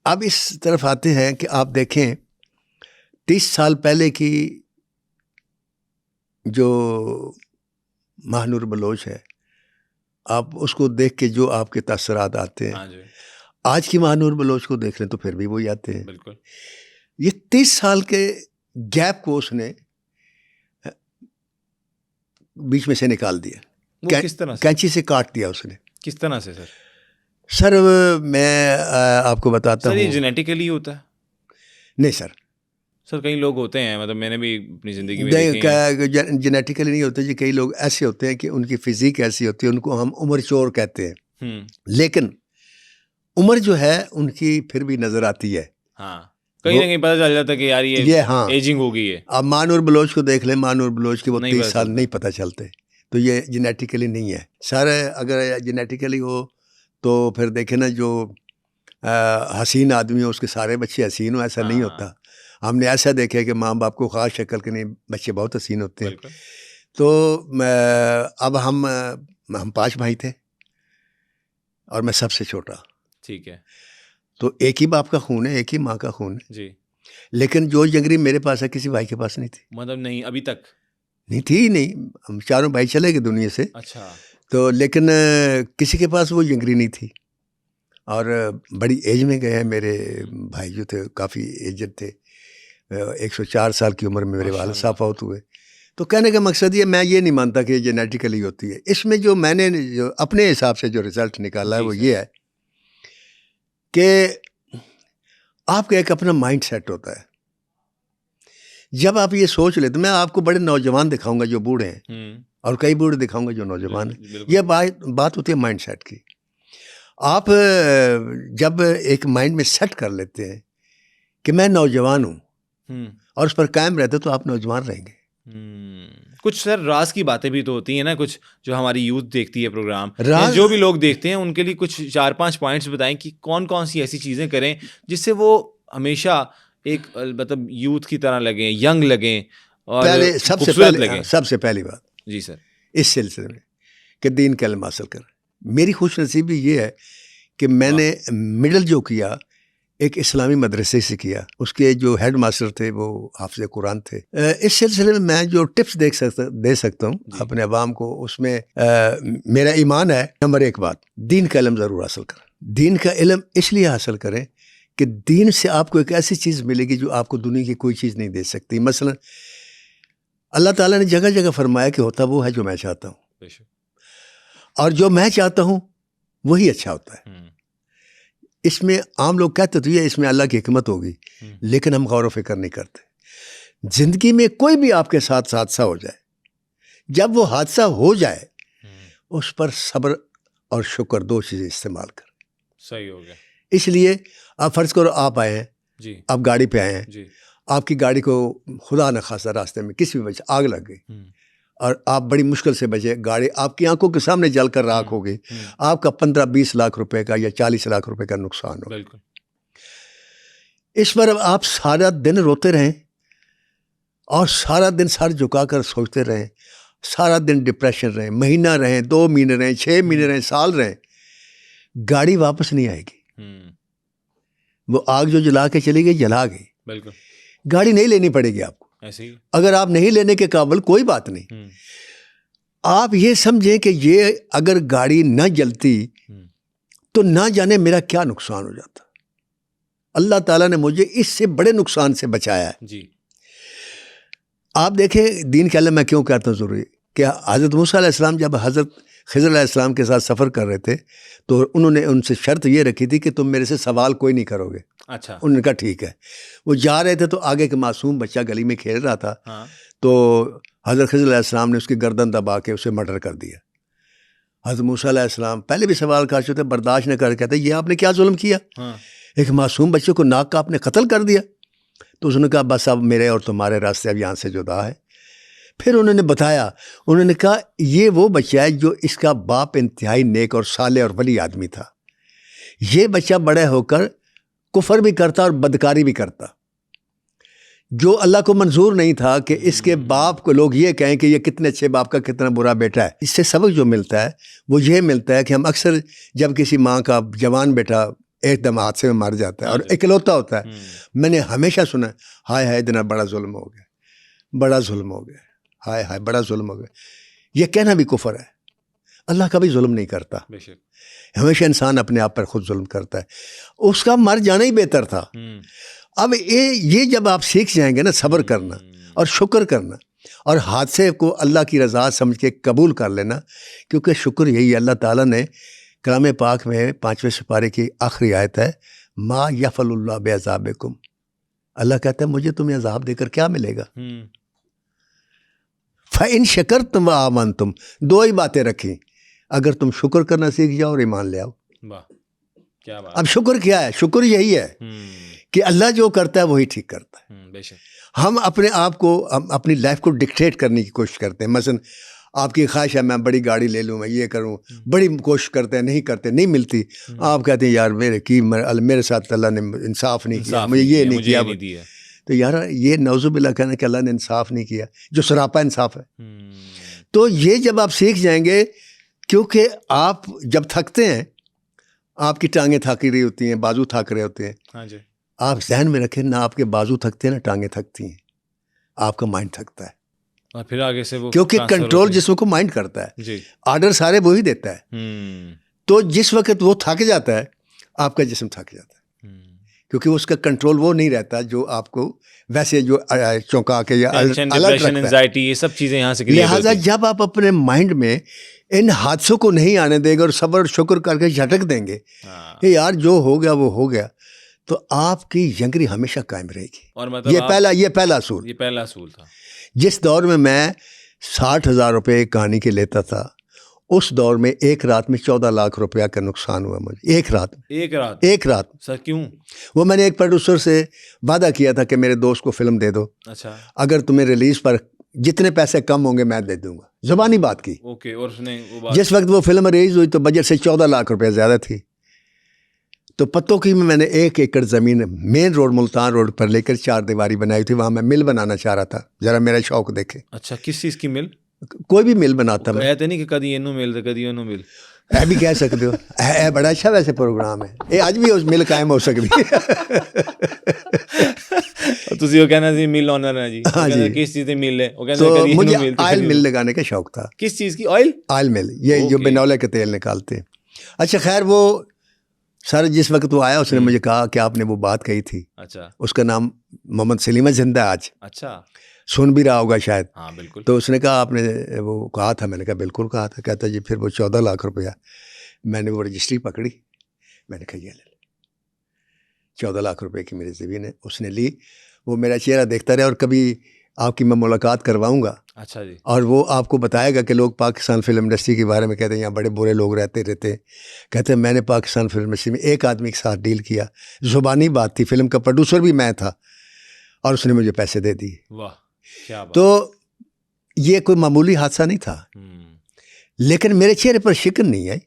اب اس طرف آتے ہیں کہ آپ دیکھیں 30 سال پہلے کی جو ماہنور بلوچ ہے، آپ اس کو دیکھ کے جو آپ کے تاثرات آتے ہیں، آج کی ماہنور بلوچ کو دیکھ لیں تو پھر بھی وہی آتے ہیں. بالکل. یہ 30 سال کے گیپ کو اس نے بیچ میں سے نکال دیا. کس طرح سے؟ کینچی سے کاٹ دیا اس نے. کس طرح سے سر میں آپ کو بتاتا ہوں. سر یہ جینیٹیکلی ہوتا ہے؟ نہیں سر کئی لوگ ہوتے ہیں، مطلب میں نے بھی اپنی زندگی میں دیکھے ہیں. جینیٹیکلی نہیں ہوتا جی. کئی لوگ ایسے ہوتے ہیں کہ ان کی فزیک ایسی ہوتی ہے، ان کو ہم عمر چور کہتے ہیں، لیکن عمر جو ہے ان کی پھر بھی نظر آتی ہے. ہاں، کہیں نہ کہیں پتہ چل جاتا ہے کہ یار یہ ایجنگ ہو گئی ہے. اب ماہنور بلوچ کو دیکھ لیں، ماہنور بلوچ کے وہ 30 سال نہیں پتہ چلتے. تو یہ جینیٹیکلی نہیں ہے سر. اگر جینیٹیکلی ہو تو پھر دیکھیں نا، جو حسین آدمی ہو اس کے سارے بچے حسین ہو، ایسا نہیں ہوتا. ہم نے ایسا دیکھا کہ ماں باپ کو خاص شکل کے نہیں، بچے بہت حسین ہوتے ہیں. تو اب ہم 5 بھائی تھے اور میں سب سے چھوٹا. ٹھیک ہے. تو ایک ہی باپ کا خون ہے، ایک ہی ماں کا خون ہے جی. لیکن جو جنگری میرے پاس ہے کسی بھائی کے پاس نہیں تھی. مطلب نہیں، ابھی تک نہیں تھی. نہیں، ہم چاروں بھائی چلے گئے دنیا سے. اچھا. تو لیکن کسی کے پاس وہ جنگری نہیں تھی. اور بڑی ایج میں گئے ہیں میرے بھائی جو تھے، کافی ایجڈ تھے. 104 سال کی عمر میں میرے والد صاحب فوت ہوئے. تو کہنے کا مقصد یہ، میں یہ نہیں مانتا کہ یہ جینیٹیکلی ہوتی ہے. اس میں جو میں نے جو اپنے حساب سے جو رزلٹ نکالا ہے وہ یہ ہے کہ آپ کا ایک اپنا مائنڈ سیٹ ہوتا ہے. جب آپ یہ سوچ لیتے، میں آپ کو بڑے نوجوان دکھاؤں گا جو بوڑھے ہیں، اور کئی بوڑھے دکھاؤں گا جو نوجوان ہیں. یہ بات ہوتی ہے مائنڈ سیٹ کی. آپ جب ایک مائنڈ میں سیٹ کر لیتے ہیں کہ میں نوجوان ہوں اور اس پر قائم رہتے تو آپ نوجوان رہیں گے. کچھ سر راز کی باتیں بھی تو ہوتی ہیں نا، کچھ جو ہماری یوتھ دیکھتی ہے پروگرام، جو بھی لوگ دیکھتے ہیں ان کے لیے کچھ 4-5 پوائنٹس بتائیں کہ کون کون سی ایسی چیزیں کریں جس سے وہ ہمیشہ ایک مطلب یوتھ کی طرح لگیں، ینگ لگیں اور خوبصورت لگیں. سب سے پہلی بات جی سر اس سلسلے میں کہ دین کا علم حاصل کریں. میری خوش نصیبی یہ ہے کہ میں نے مڈل جو کیا ایک اسلامی مدرسے سے کیا. اس کے جو ہیڈ ماسٹر تھے وہ حافظ قرآن تھے. اس سلسلے میں جو ٹپس دے سکتا ہوں اپنے عوام کو، اس میں میرا ایمان ہے نمبر 1 بات، دین کا علم ضرور حاصل کریں. دین کا علم اس لیے حاصل کریں کہ دین سے آپ کو ایک ایسی چیز ملے گی جو آپ کو دنیا کی کوئی چیز نہیں دے سکتی. مثلا اللہ تعالیٰ نے جگہ جگہ فرمایا کہ ہوتا وہ ہے جو میں چاہتا ہوں، اور جو میں چاہتا ہوں وہی اچھا ہوتا ہے. اس میں عام لوگ کہتے تو یہ اس میں اللہ کی حکمت ہوگی، لیکن ہم غور و فکر نہیں کرتے. زندگی میں کوئی بھی آپ کے ساتھ حادثہ ہو جائے، جب وہ حادثہ ہو جائے اس پر صبر اور شکر 2 چیزیں استعمال کریں. صحیح ہو گیا. اس لیے آپ فرض کرو آپ آئے ہیں، جی آپ گاڑی پہ آئے ہیں، جی، آپ کی گاڑی کو خدا نخواستہ راستے میں کسی بھی وجہ سے آگ لگ گئی اور آپ بڑی مشکل سے بچے، گاڑی آپ کی آنکھوں کے سامنے جل کر راکھ ہو گئی، آپ کا 15-20 لاکھ روپے کا یا 40 لاکھ روپے کا نقصان ہو. بالکل. اس پر آپ سارا دن روتے رہیں اور سارا دن سر جھکا کر سوچتے رہیں، سارا دن ڈپریشن رہیں، مہینہ رہیں، 2 مہینے رہیں، 6 مہینے رہیں، سال رہیں، گاڑی واپس نہیں آئے گی. وہ آگ جو جلا کے چلی گئی جلا گئی. بالکل. گاڑی نہیں لینی پڑے گی آپ کو. ایسے ہی اگر آپ نہیں لینے کے قابل، کوئی بات نہیں. آپ یہ سمجھیں کہ یہ اگر گاڑی نہ جلتی تو نہ جانے میرا کیا نقصان ہو جاتا. اللہ تعالیٰ نے مجھے اس سے بڑے نقصان سے بچایا ہے. جی. آپ دیکھیں دین کے علم میں کیوں کہتا ہوں ضروری کہ حضرت موسیٰ علیہ السلام جب حضرت خضر علیہ السلام کے ساتھ سفر کر رہے تھے تو انہوں نے ان سے شرط یہ رکھی تھی کہ تم میرے سے سوال کوئی نہیں کرو گے. اچھا. انہوں نے کہا ٹھیک ہے. وہ جا رہے تھے تو آگے کے معصوم بچہ گلی میں کھیل رہا تھا، تو حضرت خضر علیہ السلام نے اس کی گردن دبا کے اسے مرڈر کر دیا. حضرت موسیٰ علیہ السلام پہلے بھی سوال کر چکے تھے، برداشت نہ کر، کہتے یہ آپ نے کیا ظلم کیا، ایک معصوم بچے کو ناک کا آپ نے قتل کر دیا. تو اس نے کہا بس اب میرے اور تمہارے راستے اب یہاں سے جدا ہے. پھر انہوں نے بتایا، انہوں نے کہا یہ وہ بچہ ہے جو اس کا باپ انتہائی نیک اور صالح اور ولی آدمی تھا. یہ بچہ بڑے ہو کر کفر بھی کرتا اور بدکاری بھی کرتا، جو اللہ کو منظور نہیں تھا کہ اس کے باپ کو لوگ یہ کہیں کہ یہ کتنے اچھے باپ کا کتنا برا بیٹا ہے. اس سے سبق جو ملتا ہے وہ یہ ملتا ہے کہ ہم اکثر جب کسی ماں کا جوان بیٹا ایک دم حادثے میں مر جاتا ہے اور اکلوتا ہوتا ہے. میں نے ہمیشہ سنا ہائے ہائے اتنا بڑا ظلم ہو گیا, بڑا ظلم ہو گیا, ہائے ہائے بڑا ظلم ہو گیا. یہ کہنا بھی کفر ہے. اللہ کبھی ظلم نہیں کرتا, ہمیشہ انسان اپنے آپ پر خود ظلم کرتا ہے. اس کا مر جانا ہی بہتر تھا. اب یہ جب آپ سیکھ جائیں گے نا صبر کرنا اور شکر کرنا اور حادثے کو اللہ کی رضا سمجھ کے قبول کر لینا, کیونکہ شکر یہی ہے. اللہ تعالیٰ نے کلام پاک میں 5ویں سپارے کی آخری آیت ہے, ما یفعل اللہ بعذابکم, اللہ کہتا ہے مجھے تمہیں عذاب دے کر کیا ملے گا. فَإِن شَكَرْتُمْ وَآمَنْتُمْ, دو ہی باتیں رکھیں, اگر تم شکر کرنا سیکھ جاؤ اور ایمان لے آؤ. کیا بات. اب شکر کیا ہے؟ شکر یہی ہے کہ اللہ جو کرتا ہے وہی ٹھیک کرتا ہے. ہم اپنے آپ کو اپنی لائف کو ڈکٹیٹ کرنے کی کوشش کرتے ہیں. مثلا آپ کی خواہش ہے میں بڑی گاڑی لے لوں, میں یہ کروں, بڑی کوشش کرتے ہیں, نہیں کرتے, نہیں ملتی. آپ کہتے ہیں یار میرے ساتھ اللہ نے انصاف نہیں کیا, مجھے یہ نہیں کیا. تو یار یہ نعوذ باللہ کہنا کہ اللہ نے انصاف نہیں کیا, جو سراپا انصاف ہے. تو یہ جب آپ سیکھ جائیں گے, کیونکہ آپ جب تھکتے ہیں, آپ کی ٹانگیں تھک رہی ہوتی ہیں, بازو تھک رہے ہوتے ہیں, آپ ذہن میں رکھیں نہ آپ کے بازو تھکتے ہیں نہ ٹانگیں تھکتی ہیں, آپ کا مائنڈ تھکتا ہے. اور پھر آگے سے وہ کیونکہ کنٹرول جسم کو مائنڈ کرتا ہے, آرڈر سارے وہی دیتا ہے. تو جس وقت وہ تھک جاتا ہے آپ کا جسم تھک جاتا ہے, کیونکہ اس کا کنٹرول وہ نہیں رہتا جو آپ کو ویسے جو چونکا کے یا الرٹ رکھتا ہے. یہ سب چیزیں یہاں سے. لہٰذا جب آپ اپنے مائنڈ میں ان حادثوں کو نہیں آنے دیں گے اور صبر شکر کر کے جھٹک دیں گے کہ یار جو ہو گیا وہ ہو گیا, تو آپ کی ینگری ہمیشہ قائم رہے گی. اور یہ پہلا اصول تھا. جس دور میں 60,000 روپے کہانی کے لیتا تھا, اس دور میں ایک رات میں 14 لاکھ روپیہ کا نقصان ہوا مجھے. ایک رات سر کیوں؟ وہ میں نے ایک پروڈیوسر سے وعدہ کیا تھا کہ میرے دوست کو فلم دے دو, اچھا اگر تمہیں ریلیز پر جتنے پیسے کم ہوں گے میں دے دوں گا. زبانی بات کی. اوکے. اور اس نے جس وقت وہ فلم ریلیز ہوئی تو بجٹ سے 14 لاکھ روپے زیادہ تھی. تو پتوں کی میں نے 1 ایکڑ زمین مین روڈ ملتان روڈ پر لے کر 4 دیواری بنائی تھی. وہاں میں مل بنانا چاہ رہا تھا, ذرا میرا شوق دیکھے. اچھا, کس چیز کی مل؟ کوئی بھی مل بناتا میں. کہتے نہیں کہ کدی اینو مل تو کدی اینو مل. اے بھی کہہ سکتے ہو, اے بڑا اچھا ویسے پروگرام ہے, اے اج بھی اس مل قائم ہو سکتی ہے. تسی وہ کہنا سی مل آنر ہے جی. ہاں جی, کس چیز کی مل ہے؟ وہ کہنا تو کدی مجھے اینو مل. آئل مل لگانے کا شوق تھا. کس چیز کی؟ آئل مل, یہ جو بنولے کے تیل نکالتے ہیں. اچھا خیر, وہ سر جس وقت وہ آیا اس نے مجھے کہا کہ آپ نے وہ بات کہی تھی. اچھا. اس کا نام محمد سلیمہ زندہ آج. اچھا. سن بھی رہا ہوگا شاید. ہاں بالکل. تو اس نے کہا آپ نے وہ کہا تھا. میں نے کہا بالکل کہا تھا. کہتا جی پھر وہ 14 لاکھ روپیہ. میں نے وہ رجسٹری پکڑی, میں نے کہا یہ لے لے, 14 لاکھ روپے کی میری زمین ہے. اس نے لی. وہ میرا چہرہ دیکھتا رہا, اور کبھی آپ کی میں ملاقات کرواؤں گا. اچھا جی. اور وہ آپ کو بتائے گا کہ لوگ پاکستان فلم انڈسٹری کے بارے میں کہتے ہیں یہاں بڑے برے لوگ رہتے ہیں. کہتے ہیں میں نے پاکستان فلم انڈسٹری میں ایک آدمی کے ساتھ ڈیل کیا, زبانی بات تھی, فلم کا پروڈیوسر بھی میں تھا, اور اس نے مجھے پیسے دے دیے. واہ کیا بات. تو یہ کوئی معمولی حادثہ نہیں تھا, لیکن میرے چہرے پر شکن نہیں آئی.